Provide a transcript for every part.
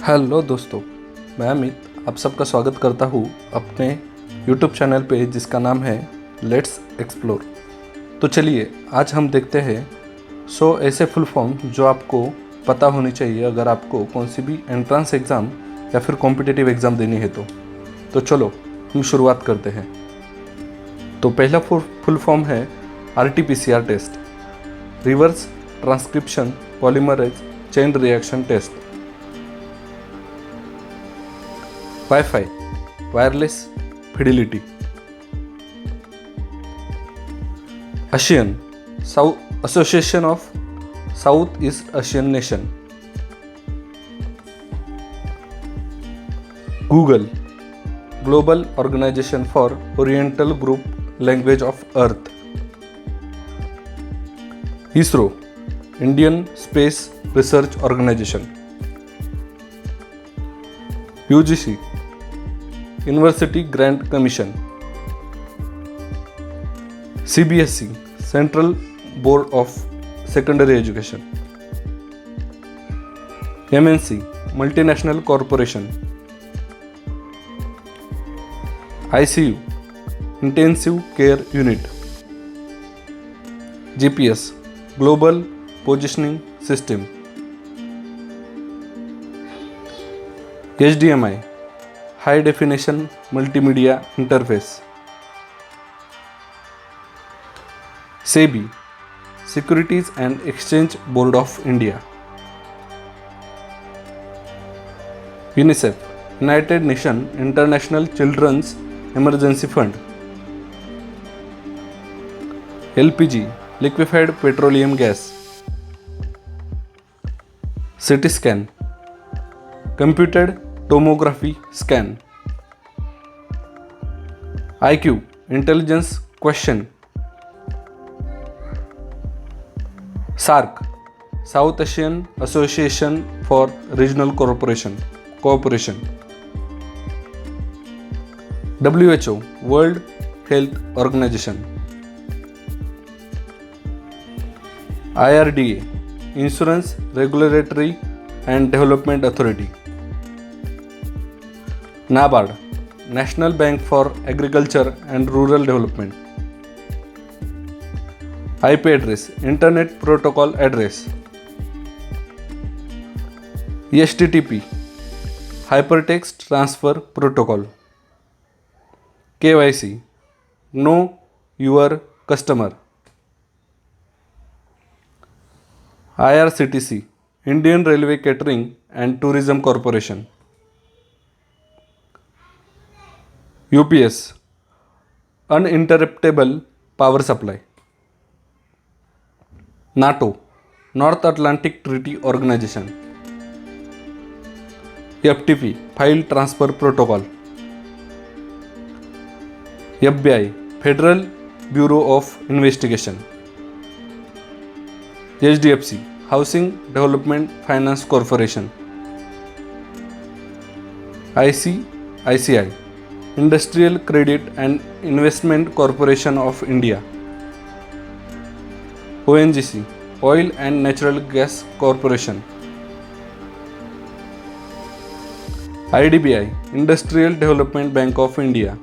Hello दोस्तों, मैं अमित आप सबका स्वागत करता हूँ अपने यूट्यूब चैनल पे जिसका नाम है लेट्स एक्सप्लोर। तो चलिए आज हम देखते हैं 100 ऐसे फुल फॉर्म जो आपको पता होनी चाहिए अगर आपको कौन सी भी एंट्रेंस एग्ज़ाम या फिर कॉम्पिटिटिव एग्ज़ाम देनी है तो चलो हम शुरुआत करते हैं। तो पहला फुल फॉर्म है RT-PCR test, reverse transcription polymerase chain reaction test. Wi-Fi, wireless fidelity. ASEAN, Association of Southeast Asian Nation. Google, Global Organization for Oriental Group Language of Earth. ISRO, Indian Space Research Organization. UGC, University Grant Commission. CBSE, Central Board of Secondary Education. MNC, Multinational Corporation. ICU, Intensive Care Unit. GPS, Global Positioning System. HDMI, High Definition Multimedia Interface. SEBI, Securities and Exchange Board of India. UNICEF, United Nations International Children's Emergency Fund. LPG, Liquefied Petroleum Gas. CT scan, Computed Tomography Scan. IQ, Intelligence Question. SAARC, South Asian Association for Regional Cooperation. WHO, World Health Organization. IRDA, Insurance Regulatory and Development Authority. NABARD, National Bank for Agriculture and Rural Development. IP address, Internet Protocol Address. HTTP, Hypertext Transfer Protocol. KYC, Know Your Customer. IRCTC, Indian Railway Catering and Tourism Corporation. UPS, Uninterruptible Power Supply. NATO, North Atlantic Treaty Organization. FTP, File Transfer Protocol. FBI, Federal Bureau of Investigation. HDFC, Housing Development Finance Corporation. ICICI, Industrial Credit and Investment Corporation of India. ONGC, Oil and Natural Gas Corporation. IDBI, Industrial Development Bank of India.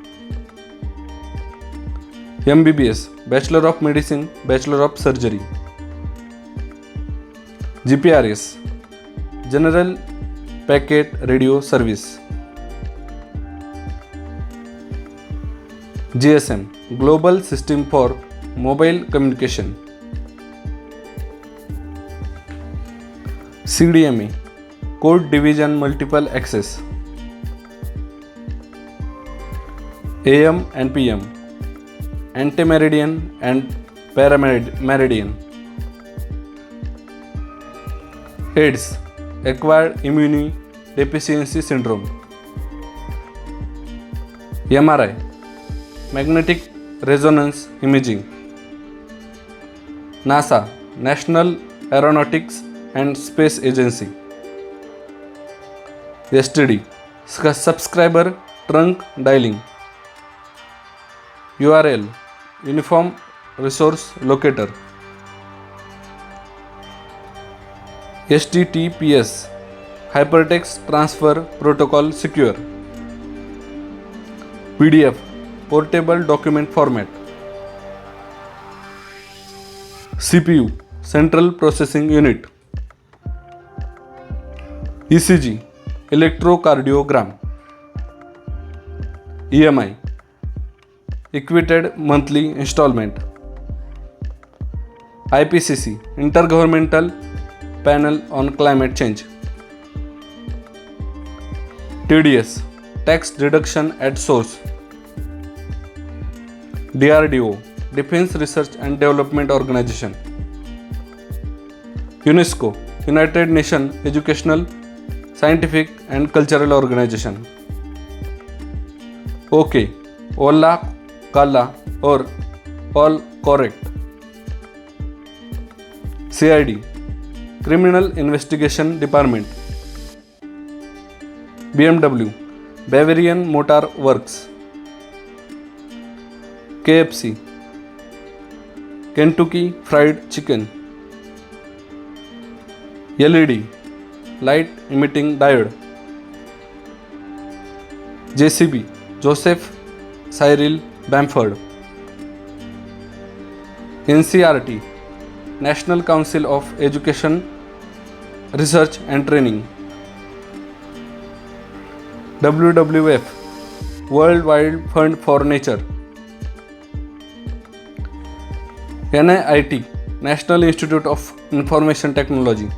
MBBS, Bachelor of Medicine, Bachelor of Surgery. GPRS, General Packet Radio Service. GSM, Global System for Mobile Communication. CDMA, Code Division Multiple Access. AM and PM, Antemeridian and Parameridian. AIDS, Acquired Immunodeficiency Syndrome. MRI, Magnetic Resonance Imaging. NASA, National Aeronautics and Space Agency. STD, Subscriber Trunk Dialing. URL, Uniform Resource Locator. HTTPS, Hypertext Transfer Protocol Secure. PDF Portable Document Format. CPU Central Processing Unit. ECG Electrocardiogram. EMI Equated Monthly Installment. IPCC Intergovernmental Panel on Climate Change. TDS Tax Deduction at Source. DRDO Defense Research and Development Organization. UNESCO United Nations Educational, Scientific and Cultural Organization. OK Ola Kala or all correct. CID Criminal Investigation Department. BMW Bavarian Motor Works. KFC Kentucky Fried Chicken. LED Light Emitting Diode. JCB Joseph Cyril Bamford. NCERT National Council of Education, Research and Training. WWF World Wide Fund for Nature. NIIT National Institute of Information Technology.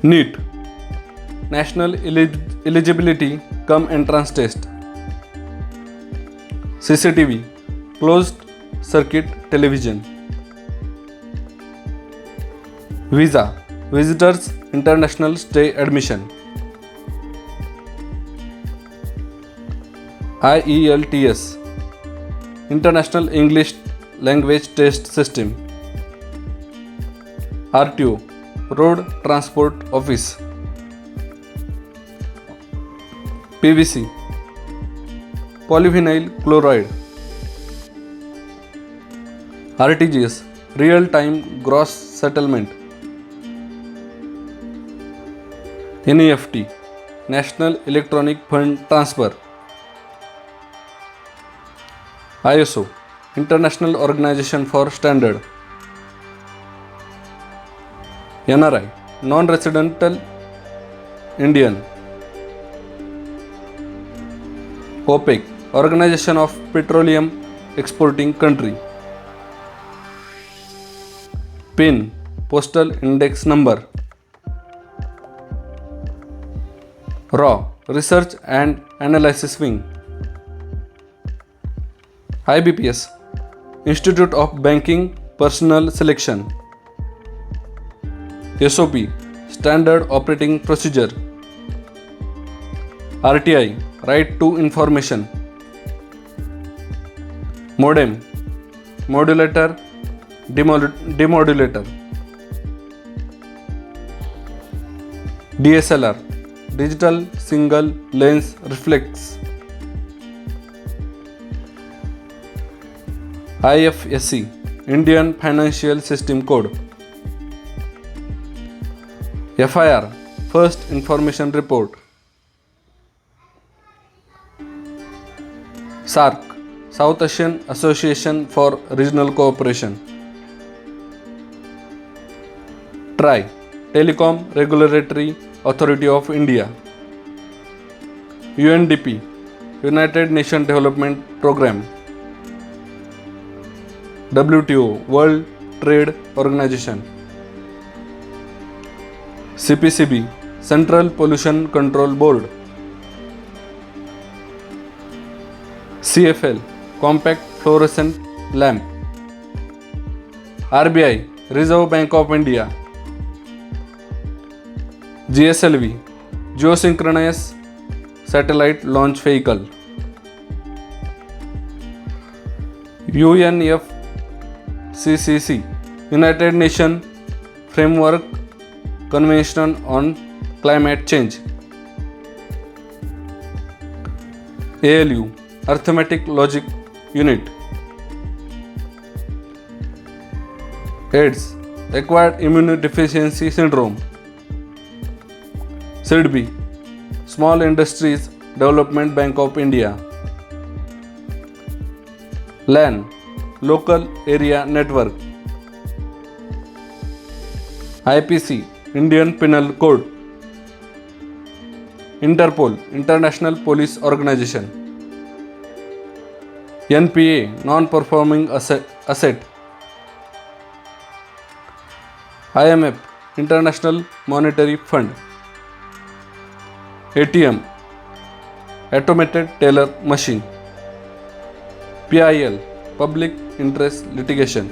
NEET National Eligibility Cum Entrance Test. CCTV Closed Circuit Television. Visa Visitors International Stay Admission. IELTS International English Language Test System. RTO Road Transport Office. PVC Polyvinyl Chloride. RTGS Real Time Gross Settlement. NEFT National Electronic Fund Transfer. ISO International Organization for Standard. NRI Non-Residential Indian. OPEC Organization of Petroleum Exporting Country. PIN Postal Index Number. RAW Research and Analysis Wing. IBPS Institute of Banking Personnel Selection. SOP Standard Operating Procedure. RTI Right to Information. Modem Modulator Demodulator. DSLR Digital Single Lens Reflex. IFSC Indian Financial System Code. FIR First Information Report. SAARC South Asian Association for Regional Cooperation. TRAI Telecom Regulatory Authority of India. UNDP United Nations Development Programme. WTO World Trade Organization. CPCB Central Pollution Control Board. CFL Compact Fluorescent Lamp. RBI Reserve Bank of India. GSLV Geosynchronous Satellite Launch Vehicle. UNFCCC United Nations Framework Convention on Climate Change. ALU Arithmetic Logic Unit. AIDS Acquired Immunodeficiency Syndrome. SIDBI, Small Industries Development Bank of India. LAN, Local Area Network. IPC, Indian Penal Code. Interpol, International Police Organization. NPA, Non-Performing Asset. IMF, International Monetary Fund. ATM, Automated Teller Machine. PIL, Public Interest Litigation.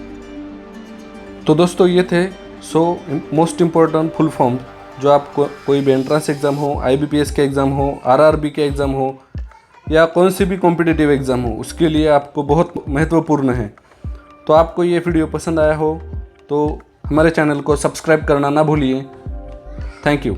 तो दोस्तों ये थे 100 most important full form जो आपको कोई भी entrance exam हो, IBPS के एग्ज़ाम हो, RRB के एग्ज़ाम हो या कौन सी भी कॉम्पिटिटिव एग्ज़ाम हो उसके लिए आपको बहुत महत्वपूर्ण है। तो आपको ये वीडियो पसंद आया हो तो हमारे चैनल को सब्सक्राइब करना ना भूलिए। Thank you.